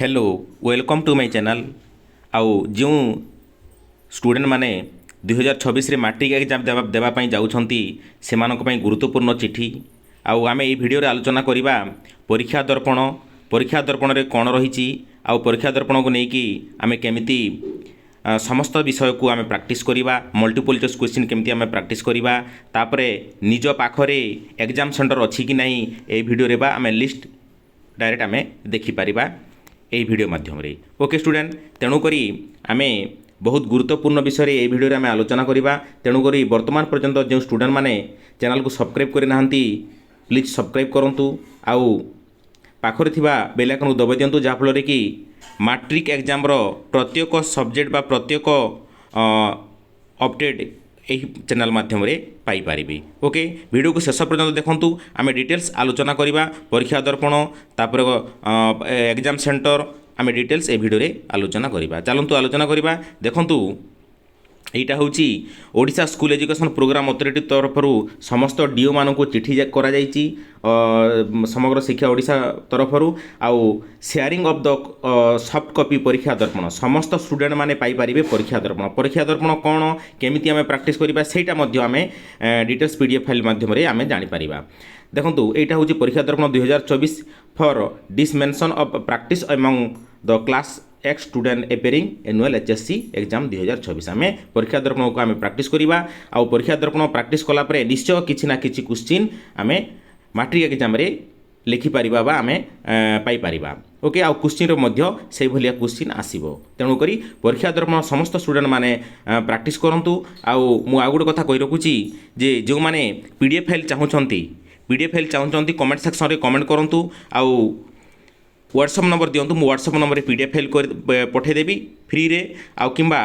Hello welcome to my channel. आउ जो student माने 2026 मैट्रिक एग्जाम देवाई जाऊँगी से गुरुत्वपूर्ण चिठी आउ आम ये भिडियो आलोचना करवा परीक्षा दर्पण रे कौन रही आउ परीक्षा दर्पण को लेकिन आम केमी समस्त विषय को आम प्रैक्टिस करवा मल्टीपल चॉइस क्वेश्चन केमती आम प्रैक्टिस करवा तापर निज पाखरे एग्जाम सेंटर अच्छी कि नहीं ये भिडियो बा आम लिस्ट डायरेक्ट आम देखिपर यही भिडियो माध्यम ओके स्टूडेंट तेणुक आम बहुत गुरुत्वपूर्ण विषय ये भिडियो आम आलोचना करवा तेणुक वर्तमान पर्यंत जो स्टूडेंट मैंने चैनल को सब्सक्राइब करना प्लीज सब्सक्राइब करूँ आउ पाखरे थिबा बेल आइकन को दबाई दिंतु जहाँफल कि मैट्रिक एग्जाम प्रत्येक सब्जेक्ट बा प्रत्येक अपडेट यही चैनल माध्यम पाइपारि ओके वीडियो को शेष पर्यंत देखूँ आम डिटेल्स आलोचना करवा परीक्षा दर्पण तापर एग्जाम सेंटर आम डिटेल्स ए भिडियो आलोचना करवा चलतु आलोचना करवा देखूँ यहाँ हूँ Odisha school education programme authority तरफ समस्त डीओ मान चिठी करा समग्र शिक्षा ओडिशा तरफ आउ sharing of the soft copy परीक्षा दर्पण समस्त स्टूडेंट माने पाइपारे परीक्षा दर्पण कौन केमी आम प्रैक्टिस करवा सेटा आम डिटेल्स पीडीएफ फाइल माध्यम आम जापर देखूँ यहाँ हूँ परीक्षा दर्पण 2024 for dissemination of practice among the class X student appearing annual HSC exam 2024 आम परीक्षा दर्पण को आम प्रैक्टिस करवा आउ परीक्षा दर्पण प्रैक्टिस कलापर निश्चय किसी ना किसी क्वेश्चन आम मैट्रिक एग्जाम लिखिपर आम पाइपर ओके आउ क्वेश्चन से भाया क्वेश्चन आसो तेणुक परीक्षा दर्पण समस्त स्टूडेंट मैंने प्रैक्टिस करूँ आउ गोटे कथा कही रखुची जे जो मैंने पीडीएफ फाइल चाहूँगी पीडीएफ फाइल चाहूँगी कमेंट सेक्शन में कमेंट करूँ आउ व्हाट्सएप नंबर दिंतु मु व्हाट्सएप नंबर पीडीएफ फाइल पठेदेवी फ्री रे आउ किंबा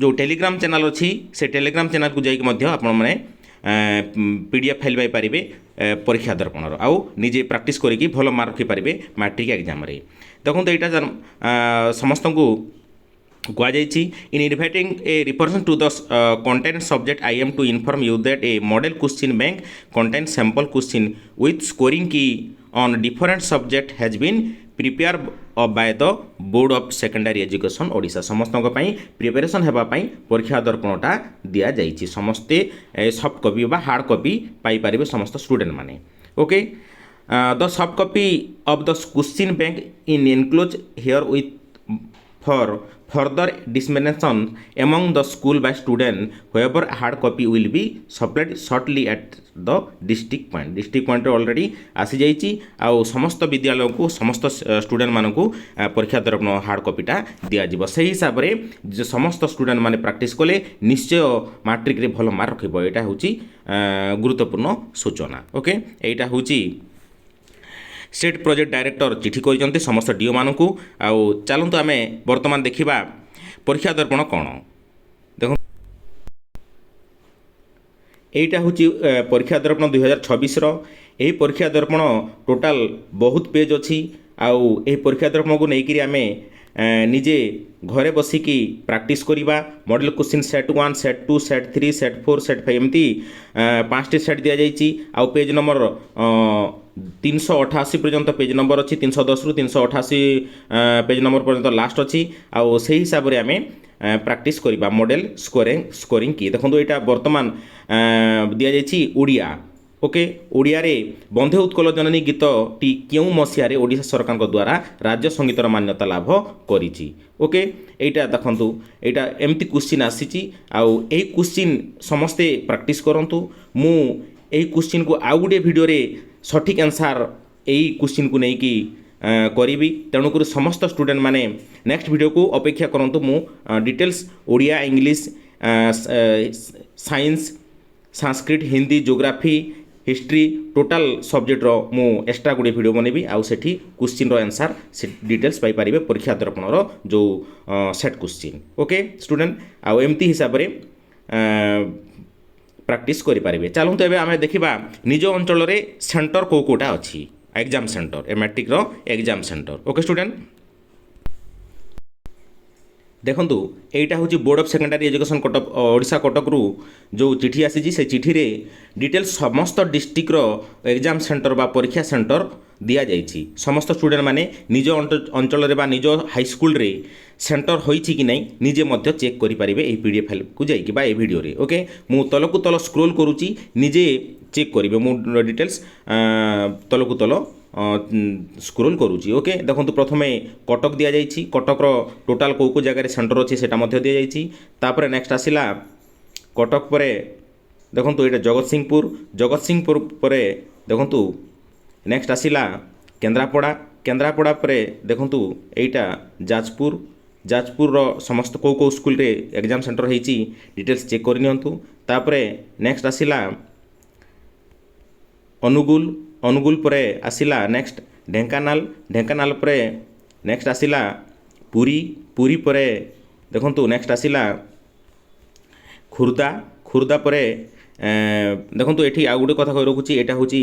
जो टेलीग्राम चैनल अच्छी से टेलीग्राम चैनल को जाइए आपने पीडीएफ फाइल पाइपर परीक्षा दर्पण आउ निजे प्रैक्टिस करी भल मार्क रखिपारे मैट्रिक एग्जाम देखो यहाँ समस्त को कहुई in inviting a represent to the content subject I am to inform you that a model question bank content sample question with scoring key on different subject has been prepared by the board of secondary education Odisha समस्त preparation होगापाई परीक्षा दर्पणटा दि जाइए समस्ते soft copy बा hard copy Piper समस्त student माने okay the soft copy of the question bank in enclose here with for further dissemination among the school by student whoever hard copy will be supplied shortly at the district point already आसी जाइए आउ समस्त विद्यालय को समस्त student मानक परीक्षा दर्पण हार्ड कॉपीटा दिज्व से हिसाब से जो समस्त स्टूडेंट माने प्रैक्टिस कले निश्चय मैट्रिक रे भल मार्क रखिब यहाँ हूँ गुरुत्वपूर्ण सूचना ओके यहाँ हूँ स्टेट प्रोजेक्ट डायरेक्टर चिठी कर समस्त डीओ मानक आउ चलतु आम बर्तमान देखा परीक्षा दर्पण कौन देख यहाँ हूँ परीक्षा दर्पण 2026 यही परीक्षा दर्पण टोटाल बहुत पेज अच्छी आउ यही परीक्षा दर्पण को लेकिन आम निजे घरे बसिकी प्रैक्टिस करवा model question set 1 set 2 set 3 set 4 set 5 एमती 5टी सेट दि जाइए आउ पेज नंबर 388 पर्यंत पेज नंबर अच्छी 310 रु 388 पेज नंबर पर्यंत लास्ट अच्छी आउ से हिसाब से आम प्रैक्टिस करवा मॉडल स्कोरिंग की देखो यहाँ बर्तमान दि जाइए ओडिया ओके ओडिया रे बंधे उत्कल जननी गीत टी क्यों मसीह ओडिशा सरकार द्वारा राज्य संगीतर मान्यता लाभ करिछि ओके एटा देखंतु एटा एमती क्वेश्चन आसीछि आउ एही क्वेश्चन समस्ते प्रैक्टिस करंतु मु एही क्वेश्चन को आउ गुटे वीडियो रे सठिक आंसर एही क्वेश्चन को नै कि करी तेणुक समस्त स्टूडेंट माने नेक्स्ट वीडियो को अपेक्षा करंतु मु details Odia English science Sanskrit Hindi geography history total subject मु एक्स्ट्रा गुड़े वीडियो बनैबी आउ सेठी क्वेश्चन रो आंसर से डिटेल्स पाई पारिबे परीक्षा दर्पण रो जो सेट क्वेश्चन ओके स्टूडेंट आउ एमती हिसाब रे प्रैक्टिस करि पारिबे चलंतु एबे आमे देखिबा निज अंचल रे सेंटर कोटा अछि एग्जाम सेंटर ए मैट्रिक रो एग्जाम सेंटर ओके स्टूडेंट देखूँ यहाँ हूँ board of secondary education Cuttack Odisha Cuttack रु जो चिठी आसी से चिठी रे डिटेल्स समस्त डिस्ट्रिक्टर एग्जाम सेंटर बा परीक्षा सेंटर ଦିଆଯାଇଛି ସମସ୍ତ ଷ୍ଟୁଡେଣ୍ଟ ମାନେ ନିଜ ଅଞ୍ଚଳରେ ବା ନିଜ ହାଇସ୍କୁଲରେ ସେଣ୍ଟର ହୋଇଛି କି ନାହିଁ ନିଜେ ମଧ୍ୟ ଚେକ୍ କରିପାରିବେ ଏହି PDF ଫାଇଲକୁ ଯାଇକି ବା ଏ ଭିଡ଼ିଓରେ ଓକେ ମୁଁ ତଲକୁ ତଲ ସ୍କ୍ରୋଲ୍ କରୁଛି ନିଜେ ଚେକ୍ କରିବେ ମୁଁ ଡିଟେଲ୍ସ ତଲକୁ ତଲ ସ୍କ୍ରୋଲ୍ କରୁଛି ଓକେ ଦେଖନ୍ତୁ ପ୍ରଥମେ କଟକ ଦିଆଯାଇଛି କଟକର ଟୋଟାଲ୍ କେଉଁ ଜାଗାରେ ସେଣ୍ଟର ଅଛି ସେଇଟା ମଧ୍ୟ ଦିଆଯାଇଛି ତାପରେ ନେକ୍ସଟ ଆସିଲା କଟକ ପରେ ଦେଖନ୍ତୁ ଏଇଟା ଜଗତସିଂହପୁର ପରେ ଦେଖନ୍ତୁ ନେକ୍ସଟ ଆସିଲା କେନ୍ଦ୍ରାପଡ଼ା ପରେ ଦେଖନ୍ତୁ ଏଇଟା ଯାଜପୁରର ସମସ୍ତ କେଉଁ ସ୍କୁଲରେ ଏକ୍ଜାମ୍ ସେଣ୍ଟର ହେଇଛି ଡିଟେଲ୍ସ ଚେକ୍ କରିନିଅନ୍ତୁ ତାପରେ ନେକ୍ସଟ ଆସିଲା ଅନୁଗୁଳ ପରେ ଆସିଲା ନେକ୍ସଟ ଢେଙ୍କାନାଳ ପରେ ନେକ୍ସଟ ଆସିଲା ପୁରୀ ପରେ ଦେଖନ୍ତୁ ନେକ୍ସଟ ଆସିଲା ଖୋର୍ଦ୍ଧା ପରେ ଦେଖନ୍ତୁ ଏଠି ଆଉ ଗୋଟେ କଥା କହି ରଖୁଛି ଏଇଟା ହେଉଛି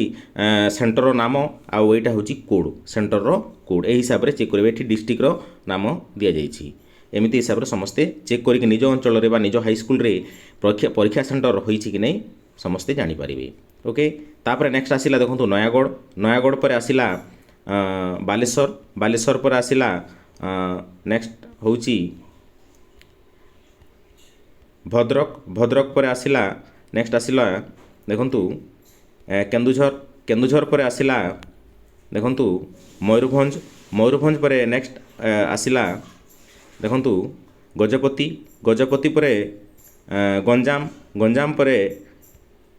ସେଣ୍ଟରର ନାମ ଆଉ ଏଇଟା ହେଉଛି କୋଡ଼ ସେଣ୍ଟରର କୋଡ଼ ଏହି ହିସାବରେ ଚେକ୍ କରିବେ ଏଠି ଡିଷ୍ଟ୍ରିକ୍ଟର ନାମ ଦିଆଯାଇଛି ଏମିତି ହିସାବରେ ସମସ୍ତେ ଚେକ୍ କରିକି ନିଜ ଅଞ୍ଚଳରେ ବା ନିଜ ହାଇସ୍କୁଲରେ ପରୀକ୍ଷା ସେଣ୍ଟର ହୋଇଛି କି ନାହିଁ ସମସ୍ତେ ଜାଣିପାରିବେ ଓକେ ତାପରେ ନେକ୍ସଟ ଆସିଲା ଦେଖନ୍ତୁ ନୟାଗଡ଼ ପରେ ଆସିଲା ବାଲେଶ୍ୱର ପରେ ଆସିଲା ନେକ୍ସଟ ହେଉଛି ଭଦ୍ରକ ପରେ ଆସିଲା ନେକ୍ସଟ ଆସିଲା ଦେଖନ୍ତୁ କେନ୍ଦୁଝର ପରେ ଆସିଲା ଦେଖନ୍ତୁ ମୟୂରଭଞ୍ଜ ପରେ ନେକ୍ସଟ ଆସିଲା ଦେଖନ୍ତୁ ଗଜପତି ପରେ ଗଞ୍ଜାମ ପରେ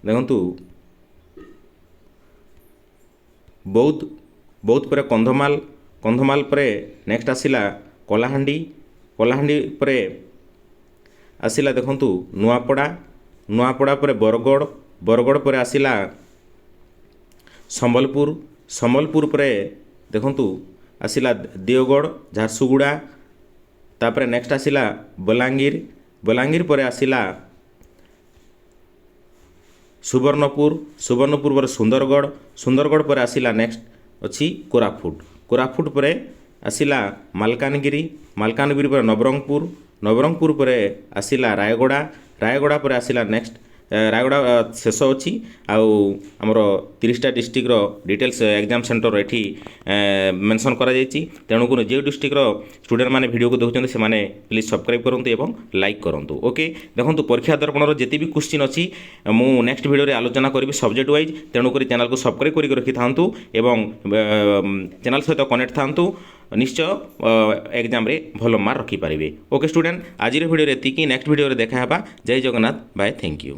ଦେଖନ୍ତୁ ବୌଦ୍ଧ ପରେ କନ୍ଧମାଳ ପରେ ନେକ୍ସଟ ଆସିଲା କଳାହାଣ୍ଡି ପରେ ଆସିଲା ଦେଖନ୍ତୁ ନୂଆପଡ଼ା ପରେ ବରଗଡ଼ ପରେ ଆସିଲା ସମ୍ବଲପୁର ପରେ ଦେଖନ୍ତୁ ଆସିଲା ଦେଓଗଡ଼ ଝାରସୁଗୁଡ଼ା ତାପରେ ନେକ୍ସଟ ଆସିଲା ବଲାଙ୍ଗୀର ପରେ ଆସିଲା ସୁବର୍ଣ୍ଣପୁର ପରେ ସୁନ୍ଦରଗଡ଼ ପରେ ଆସିଲା ନେକ୍ସଟ ଅଛି କୋରାପୁଟ ପରେ ଆସିଲା ମାଲକାନଗିରି ପରେ ନବରଙ୍ଗପୁର ପରେ ଆସିଲା ରାୟଗଡ଼ା ପରେ ଆସିଲା ନେକ୍ସଟ ରାୟଗଡ଼ା ଶେଷ ଅଛି ଆଉ ଆମର 30ଟା ଡିଷ୍ଟ୍ରିକ୍ଟର ଡିଟେଲ୍ସ ଏକ୍ଜାମ୍ ସେଣ୍ଟର ଏଠି ମେନସନ୍ କରାଯାଇଛି ତେଣୁକରି ଯେଉଁ ଡିଷ୍ଟ୍ରିକ୍ଟର ଷ୍ଟୁଡେଣ୍ଟମାନେ ଭିଡ଼ିଓକୁ ଦେଖୁଛନ୍ତି ସେମାନେ ପ୍ଲିଜ୍ ସବସ୍କ୍ରାଇବ୍ କରନ୍ତୁ ଏବଂ ଲାଇକ୍ କରନ୍ତୁ ଓକେ ଦେଖନ୍ତୁ ପରୀକ୍ଷା ଦର୍ପଣର ଯେତେ ବି କ୍ୱେଶ୍ଚିନ୍ ଅଛି ମୁଁ ନେକ୍ସଟ ଭିଡ଼ିଓରେ ଆଲୋଚନା କରିବି ସବଜେକ୍ଟ ୱାଇଜ୍ ତେଣୁକରି ଚ୍ୟାନେଲକୁ ସବସ୍କ୍ରାଇବ୍ କରିକି ରଖିଥାନ୍ତୁ ଏବଂ ଚ୍ୟାନେଲ ସହିତ କନେକ୍ଟ ଥାନ୍ତୁ ନିଶ୍ଚୟ ଏକ୍ଜାମ୍ରେ ଭଲ ମାର୍କ ରଖିପାରିବେ ଓକେ ଷ୍ଟୁଡେଣ୍ଟ ଆଜିର ଭିଡ଼ିଓରେ ଏତିକି ନେକ୍ସଟ ଭିଡ଼ିଓରେ ଦେଖା ହେବା ଜୟ ଜଗନ୍ନାଥ ବାଏ ଥ୍ୟାଙ୍କ ୟୁ